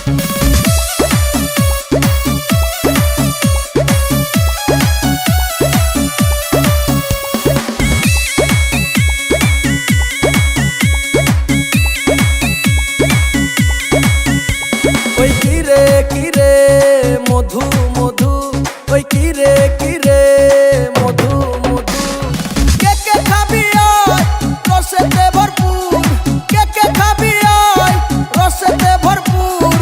ওই কিরে কিরে মধু মধু, ওই কিরে কিরে মধু মধু, কে কে খাবি আয় রসেতে ভরপুর, কে কে খাবি আয় রসেতে ভরপুর,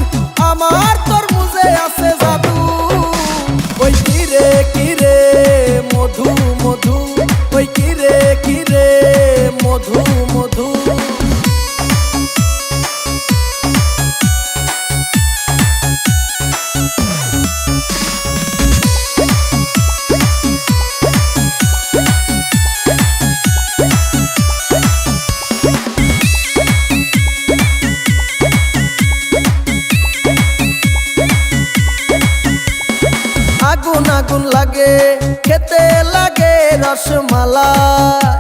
আমার তরমুজে আছে জাদু। ওই কিরে কিরে মধু মধু, ওই কিরে কিরে মধু মধু। আগুন আগুন লাগে খেতে লাগে রসমালাই,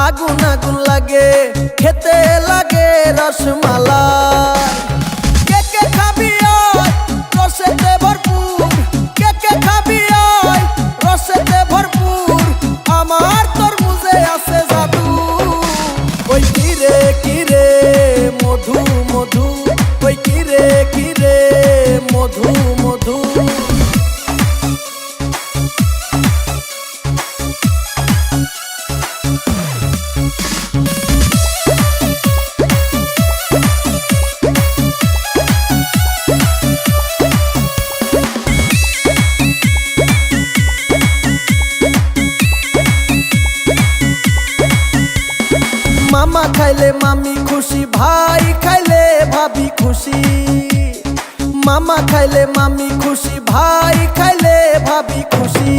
আগুন আগুন লাগে খেতে লাগে রসমালাই। কে কে খাবি আয় রসেতে ভরপুর, কে কে খাবি আয় রসেতে ভরপুর, আমার তরমুজে আছে জাদু। ওই কিরে কিরে মধু মধু, ওই কিরে কিরে মধু মধু। মামা খাইলে মামি খুশি, ভাই খাইলে ভাবি খুশি, মামা খাইলে মামি খুশি, ভাই খাইলে ভাবি খুশি।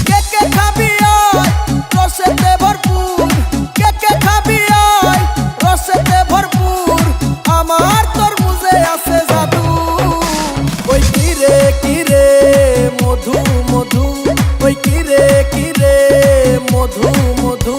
কে কে খাবি আয় রসেতে ভরপুর, কে কে খাবি আয় রসেতে ভরপুর, আমার তরমুজে আছে জাদু। ওই কিরে কিরে মধু মধু, ওই কিরে কিরে মধু মধু।